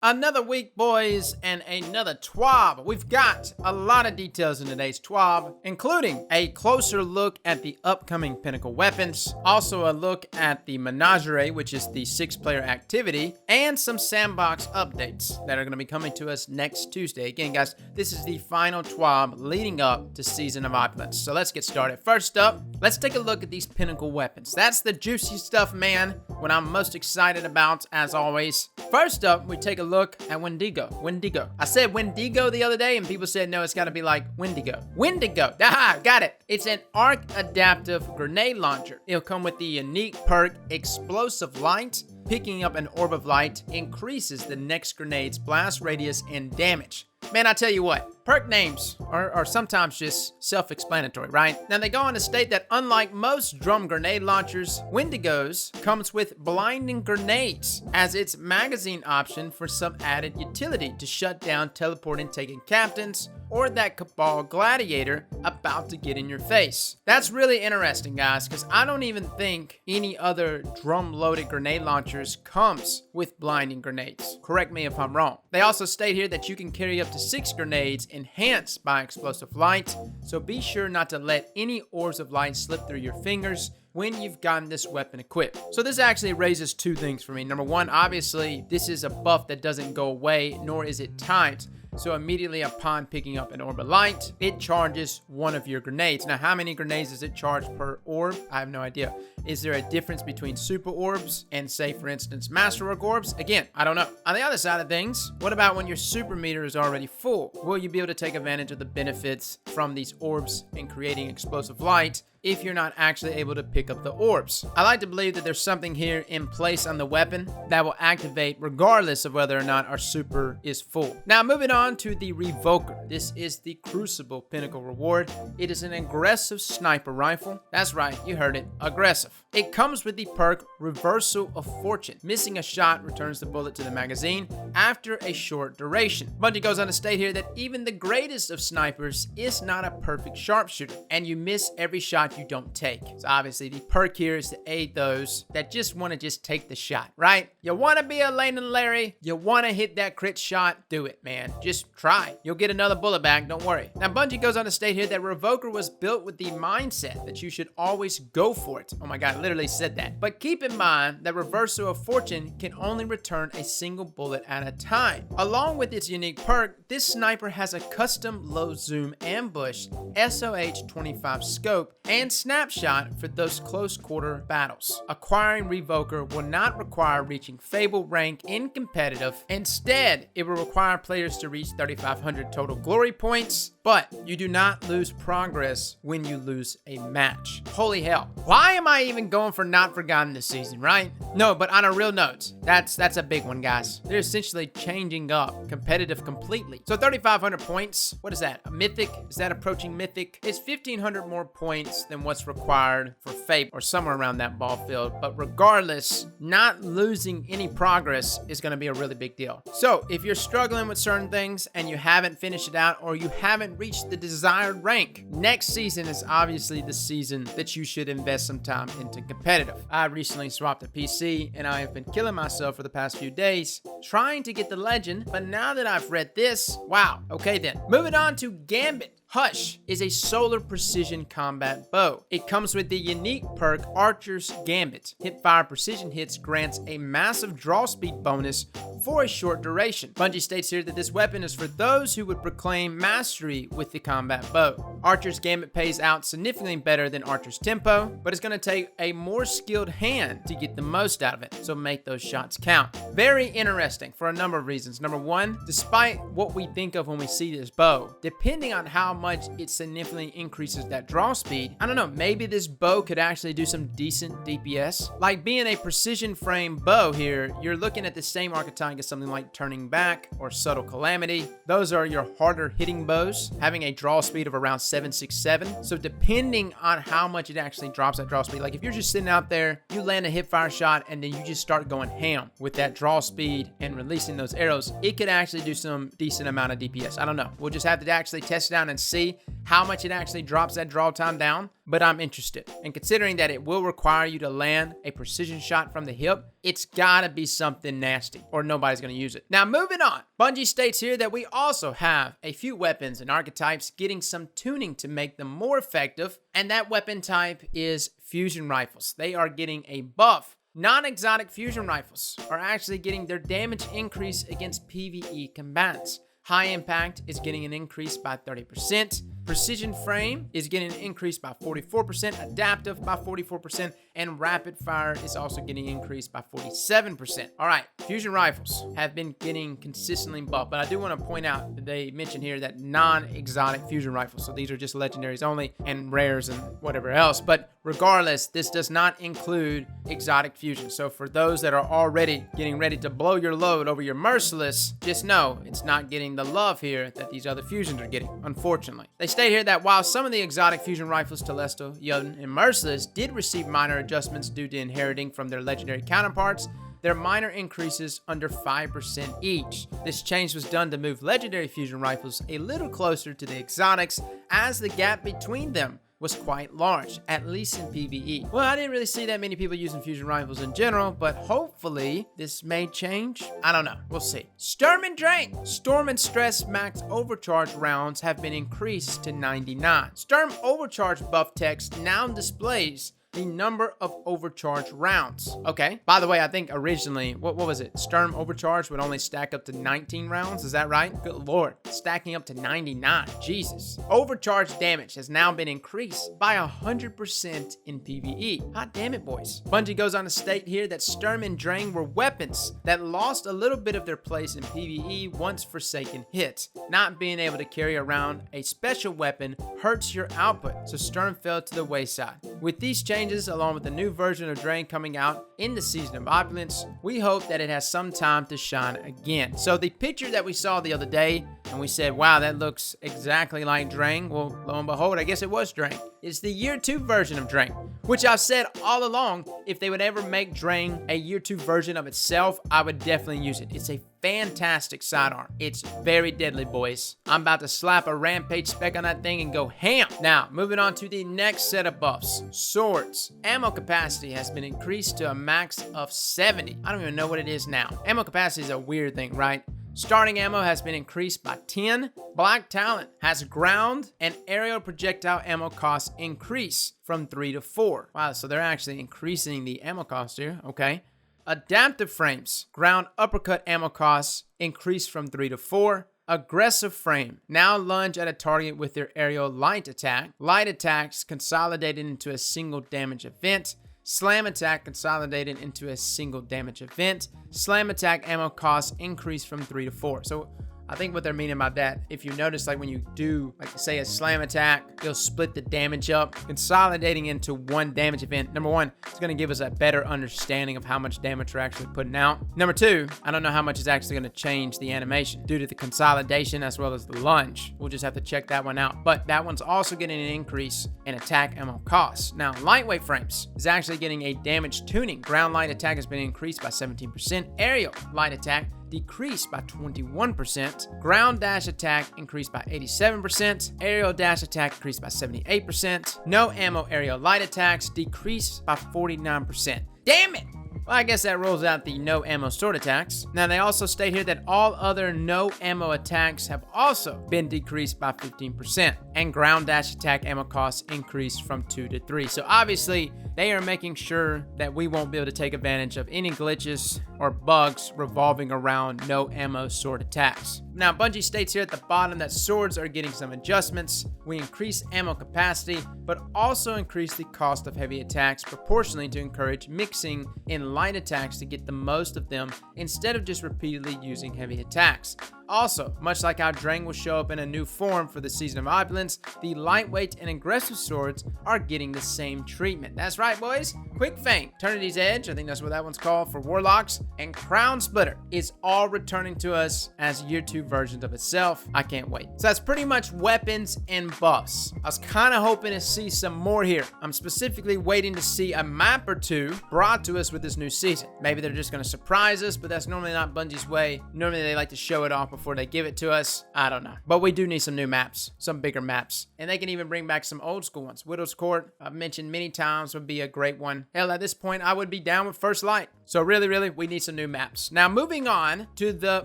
Another week, boys, and another TWAB. We've got a lot of details in today's TWAB, including a closer look at the upcoming Pinnacle weapons, also a look at the Menagerie, which is the 6-player activity, and some Sandbox updates that are going to be coming to us next Tuesday. Again, guys, this is the final TWAB leading up to Season of Opulence. So let's get started. First up, let's take a look at these Pinnacle weapons. That's the juicy stuff, man, what I'm most excited about, as always. First up, we take a look at Wendigo. I said Wendigo the other day, and people said, no, it's got to be like Wendigo. Aha, got it. It's an arc adaptive grenade launcher. It'll come with the unique perk Explosive Light. Picking up an orb of light increases the next grenade's blast radius and damage. Man, I tell you what, perk names are sometimes just self-explanatory, right? Now, they go on to state that unlike most drum grenade launchers, Wendigo's comes with blinding grenades as its magazine option for some added utility to shut down teleporting taken captains or that Cabal gladiator about to get in your face. That's really interesting, guys, because I don't even think any other drum-loaded grenade launchers comes with blinding grenades. Correct me if I'm wrong. They also state here that you can carry up to 6 grenades enhanced by explosive light, so be sure not to let any orbs of light slip through your fingers when you've gotten this weapon equipped. So this actually raises 2 things for me. Number 1, obviously, this is a buff that doesn't go away, nor is it timed. So immediately upon picking up an orb of light, it charges one of your grenades. Now, how many grenades does it charge per orb? I have no idea. Is there a difference between super orbs and, say, for instance, masterwork orbs? Again, I don't know. On the other side of things, what about when your super meter is already full? Will you be able to take advantage of the benefits from these orbs in creating explosive light if you're not actually able to pick up the orbs? I like to believe that there's something here in place on the weapon that will activate regardless of whether or not our super is full. Now, moving on to the Revoker. This is the Crucible Pinnacle reward. It is an aggressive sniper rifle. That's right, you heard it, aggressive. It comes with the perk Reversal of Fortune. Missing a shot returns the bullet to the magazine after a short duration. Bungie goes on to state here that even the greatest of snipers is not a perfect sharpshooter, and you miss every shot you don't take. So obviously the perk here is to aid those that just want to just take the shot, right? You want to be a Lane and Larry, you want to hit that crit shot, do it, man. Just try. You'll get another bullet back, don't worry. Now, Bungie goes on to state here that Revoker was built with the mindset that you should always go for it. Oh my God, I literally said that. But keep in mind that Reversal of Fortune can only return a single bullet at a time. Along with its unique perk, this sniper has a custom low zoom ambush, SOH-25 scope, and snapshot for those close quarter battles. Acquiring Revoker will not require reaching Fable rank in competitive. Instead, it will require players to reach 3,500 total glory points, but you do not lose progress when you lose a match. Holy hell. Why am I even going for Not Forgotten this season, right? No, but on a real note, that's a big one, guys. They're essentially changing up competitive completely. So 3,500 points, what is that? A mythic? Is that approaching mythic? It's 1,500 more points than what's required for Fable, or somewhere around that ball field. But regardless, not losing any progress is going to be a really big deal. So if you're struggling with certain things and you haven't finished it out, or you haven't reached the desired rank, next season is obviously the season that you should invest some time into competitive. I recently swapped a PC and I have been killing myself for the past few days trying to get the legend, but now that I've read this, wow. Okay then, moving on to Gambit. Hush is a solar precision combat bow. It comes with the unique perk Archer's Gambit. Hipfire precision hits grants a massive draw speed bonus for a short duration. Bungie states here that this weapon is for those who would proclaim mastery with the combat bow. Archer's Gambit pays out significantly better than Archer's Tempo, but it's going to take a more skilled hand to get the most out of it, so make those shots count. Very interesting for a number of reasons. Number 1, despite what we think of when we see this bow, depending on how much it significantly increases that draw speed, I don't know, maybe this bow could actually do some decent DPS. Like being a precision frame bow here, you're looking at the same archetype as something like Turning Back or Subtle Calamity. Those are your harder hitting bows, having a draw speed of around 767. So depending on how much it actually drops that draw speed, like if you're just sitting out there, you land a hipfire shot and then you just start going ham with that draw speed and releasing those arrows, it could actually do some decent amount of DPS. I don't know. We'll just have to actually test it out and see how much it actually drops that draw time down, but I'm interested. And considering that it will require you to land a precision shot from the hip, it's gotta be something nasty or nobody's gonna use it. Now moving on, Bungie states here that we also have a few weapons and archetypes getting some tuning to make them more effective, and that weapon type is fusion rifles. They are getting a buff. Non-exotic fusion rifles are actually getting their damage increase against PvE combatants. High impact is getting an increase by 30%. Precision frame is getting an increase by 44%, adaptive by 44%, and rapid fire is also getting increased by 47%. All right, fusion rifles have been getting consistently buffed, but I do want to point out that they mentioned here that non-exotic fusion rifles, so these are just legendaries only and rares and whatever else. But regardless, this does not include exotic fusion. So for those that are already getting ready to blow your load over your Merciless, just know it's not getting the love here that these other fusions are getting, unfortunately. They state here that while some of the exotic fusion rifles, Telesto, Jotun, and Merciless did receive minor adjustments due to inheriting from their legendary counterparts, their minor increases under 5% each. This change was done to move legendary fusion rifles a little closer to the exotics, as the gap between them was quite large, at least in PvE. Well, I didn't really see that many people using fusion rifles in general, but hopefully this may change. I don't know, we'll see. Storm and Drain. Storm and Stress max overcharge rounds have been increased to 99. Storm overcharge buff text now displays the number of overcharge rounds. Okay, by the way, I think originally, what was it? Sturm overcharge would only stack up to 19 rounds, is that right? Good lord, stacking up to 99, Jesus. Overcharge damage has now been increased by 100% in PvE. Hot damn it, boys. Bungie goes on to state here that Sturm and Drain were weapons that lost a little bit of their place in PvE once Forsaken hits. Not being able to carry around a special weapon hurts your output, so Sturm fell to the wayside. With these changes, along with the new version of Drain coming out in the Season of Opulence, we hope that it has some time to shine again. So the picture that we saw the other day, and we said, wow, that looks exactly like Drain. Well, lo and behold, I guess it was Drain. It's the Year 2 version of Drain, which I've said all along, if they would ever make Drain a Year 2 version of itself, I would definitely use it. It's a fantastic sidearm. It's very deadly, boys. I'm about to slap a rampage spec on that thing and go ham. Now, moving on to the next set of buffs. Swords. Ammo capacity has been increased to a max of 70. I don't even know what it is now. Ammo capacity is a weird thing, right? Starting ammo has been increased by 10. Black Talent has ground and aerial projectile ammo costs increase from 3 to 4. Wow, so they're actually increasing the ammo cost here. Okay. Adaptive frames. Ground uppercut ammo costs increase from 3 to 4. Aggressive frame. Now lunge at a target with their aerial light attack. Light attacks consolidated into a single damage event. Slam attack consolidated into a single damage event. Slam attack ammo costs increase from 3 to 4. So I think what they're meaning by that, if you notice, like when you do, like say a slam attack, you'll split the damage up, consolidating into one damage event. Number one, it's going to give us a better understanding of how much damage we're actually putting out. Number two, I don't know how much is actually going to change the animation due to the consolidation as well as the lunge. We'll just have to check that one out. But that one's also getting an increase in attack ammo costs. Now, lightweight frames is actually getting a damage tuning. Ground light attack has been increased by 17%. Aerial light attack decreased by 21%. Ground dash attack increased by 87%. Aerial dash attack increased by 78%. No ammo aerial light attacks decreased by 49%. Damn it! Well, I guess that rolls out the no ammo sword attacks. Now, they also state here that all other no ammo attacks have also been decreased by 15%, and ground dash attack ammo costs increased from 2 to 3. So obviously, they are making sure that we won't be able to take advantage of any glitches or bugs revolving around no ammo sword attacks. Now, Bungie states here at the bottom that swords are getting some adjustments. We increase ammo capacity, but also increase the cost of heavy attacks proportionally to encourage mixing in light attacks to get the most of them instead of just repeatedly using heavy attacks. Also, much like how Drain will show up in a new form for the Season of Opulence, the lightweight and aggressive swords are getting the same treatment. That's right, boys. Quick Feint, Eternity's Edge, I think that's what that one's called for Warlocks, and Crown Splitter is all returning to us as Year 2 versions of itself. I can't wait. So that's pretty much weapons and buffs. I was kind of hoping to see some more here. I'm specifically waiting to see a map or two brought to us with this new season. Maybe they're just going to surprise us, but that's normally not Bungie's way. Normally they like to show it off before they give it to us. I don't know. But we do need some new maps, some bigger maps. And they can even bring back some old school ones. Widow's Court, I've mentioned many times, would be a great one. Hell, at this point, I would be down with First Light. So really, we need some new maps. Now, moving on to the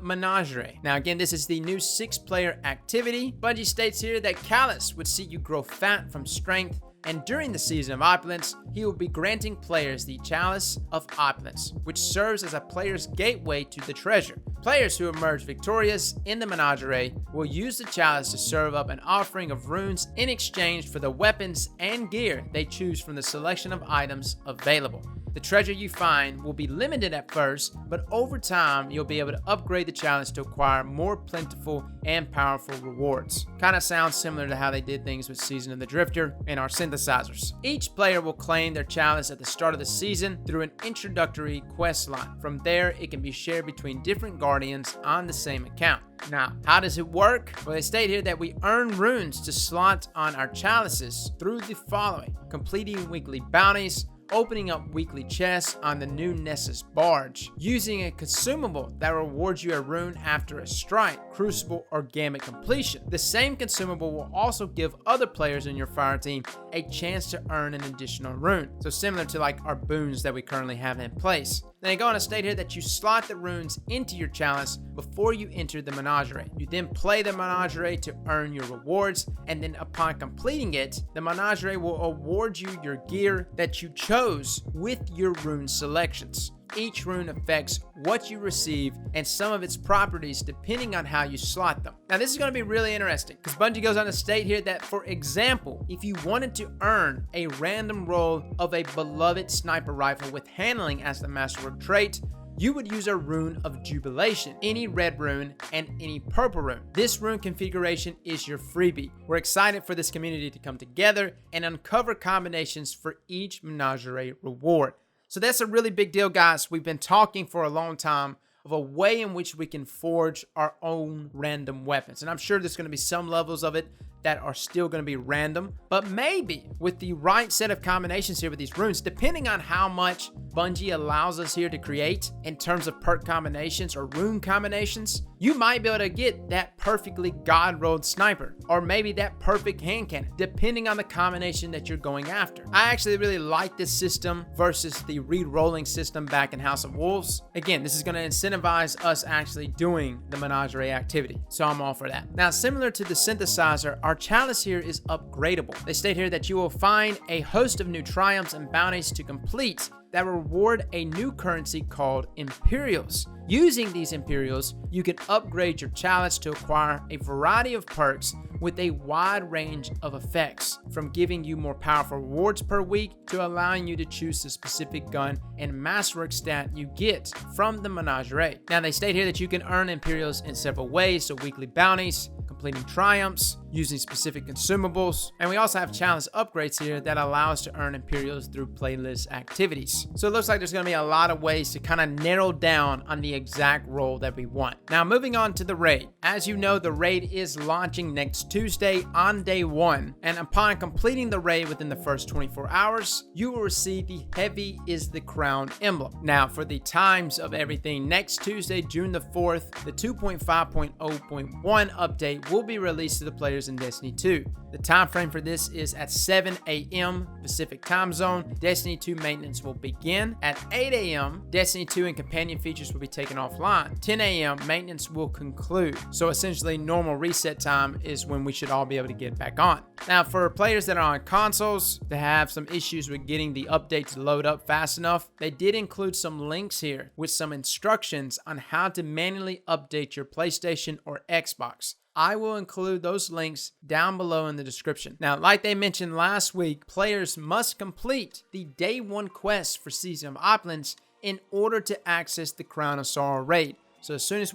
Menagerie. Now, again, this is the new 6-player activity. Bungie states here that Chalice would see you grow fat from strength, and during the season of Opulence, he will be granting players the Chalice of Opulence, which serves as a player's gateway to the treasure. Players who emerge victorious in the Menagerie will use the Chalice to serve up an offering of runes in exchange for the weapons and gear they choose from the selection of items available. The treasure you find will be limited at first, but over time, you'll be able to upgrade the Chalice to acquire more plentiful and powerful rewards. Kind of sounds similar to how they did things with Season of the Drifter and our synthesizers. Each player will claim their Chalice at the start of the season through an introductory quest line. From there, it can be shared between different Guardians on the same account. Now, how does it work? Well, they state here that we earn runes to slot on our Chalices through the following: completing weekly bounties, opening up weekly chests on the new Nessus barge, using a consumable that rewards you a rune after a strike, crucible, or gamut completion. The same consumable will also give other players in your fire team a chance to earn an additional rune. So similar to like our boons that we currently have in place. Then they go on to state here that you slot the runes into your Chalice before you enter the Menagerie. You then play the Menagerie to earn your rewards, and then upon completing it, the Menagerie will award you your gear that you chose with your rune selections. Each rune affects what you receive and some of its properties depending on how you slot them. Now, this is going to be really interesting because Bungie goes on to state here that, for example, if you wanted to earn a random roll of a beloved sniper rifle with handling as the masterwork trait, you would use a rune of jubilation, any red rune, and any purple rune. This rune configuration is your freebie. We're excited for this community to come together and uncover combinations for each Menagerie reward. So that's a really big deal, guys. We've been talking for a long time of a way in which we can forge our own random weapons. And I'm sure there's going to be some levels of it that are still going to be random, but maybe with the right set of combinations here with these runes, depending on how much Bungie allows us here to create in terms of perk combinations or rune combinations, you might be able to get that perfectly god-rolled sniper, or maybe that perfect hand cannon, depending on the combination that you're going after. I actually really like this system versus the re-rolling system back in House of Wolves. Again, this is going to incentivize us actually doing the Menagerie activity, so I'm all for that. Now, similar to the synthesizer, our Chalice here is upgradable. They state here that you will find a host of new triumphs and bounties to complete that reward a new currency called Imperials. Using these Imperials, you can upgrade your Chalice to acquire a variety of perks with a wide range of effects, from giving you more powerful rewards per week to allowing you to choose the specific gun and masterwork stat you get from the Menagerie. Now, they state here that you can earn Imperials in several ways, so weekly bounties, completing triumphs, using specific consumables, and we also have Chalice upgrades here that allow us to earn Imperials through playlist activities. So it looks like there's going to be a lot of ways to kind of narrow down on the exact role that we want. Now, moving on to the raid. As you know, the raid is launching next Tuesday on day 1, and upon completing the raid within the first 24 hours, you will receive the Heavy is the Crown emblem. Now, for the times of everything, next Tuesday, June the 4th, the 2.5.0.1 update will be released to the players in Destiny 2. The time frame for this is at 7 a.m. Pacific time zone. Destiny 2 maintenance will begin at 8 a.m. Destiny 2 and companion features will be taken offline. 10 a.m. maintenance will conclude. So essentially, normal reset time is when we should all be able to get back on. Now, for players that are on consoles that have some issues with getting the update to load up fast enough, they did include some links here with some instructions on how to manually update your PlayStation or Xbox. I will include those links down below in the description. Now, like they mentioned last week, players must complete the day 1 quest for Season of Opulence in order to access the Crown of Sorrow raid. So as soon as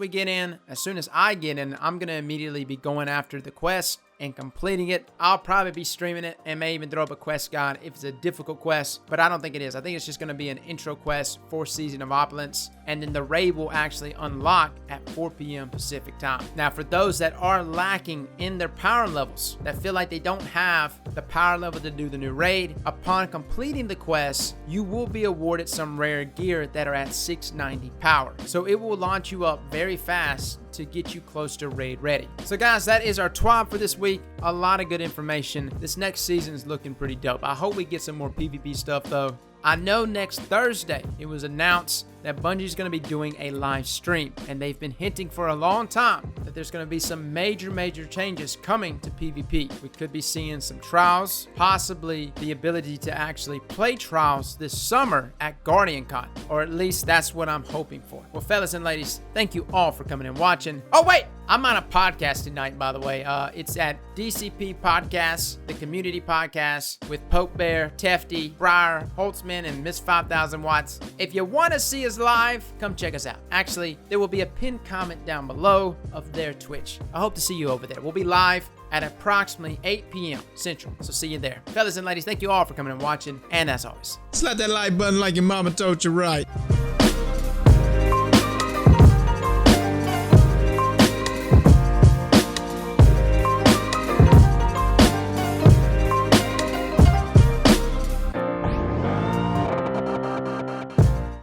I get in, I'm going to immediately be going after the quest and completing it. I'll probably be streaming it and may even throw up a quest guide if it's a difficult quest, but I don't think it is. I think it's just going to be an intro quest for Season of Opulence, and then the raid will actually unlock at 4 p.m. Pacific time. Now, for those that are lacking in their power levels, that feel like they don't have the power level to do the new raid, upon completing the quest, you will be awarded some rare gear that are at 690 power. So it will launch you up very fast to get you close to raid ready. So guys, that is our TWAB for this week. A lot of good information. This next season is looking pretty dope. I hope we get some more PvP stuff though. I know next Thursday it was announced that Bungie's going to be doing a live stream, and they've been hinting for a long time that there's going to be some major changes coming to PvP. We could be seeing some trials, possibly the ability to actually play trials this summer at GuardianCon, or at least that's what I'm hoping for. Well, fellas and ladies, thank you all for coming and watching. Oh wait, I'm on a podcast tonight, by the way. It's at DCP Podcasts, the community podcast with Poke Bear, Tefty, Briar, Holtzman, and Miss 5000 Watts. If you want to see us live, come check us out. Actually, there will be a pinned comment down below of their Twitch. I hope to see you over there. We'll be live at approximately 8 p.m. Central, so see you there. Fellas and ladies, thank you all for coming and watching, and as always, slap that like button like your mama told you right.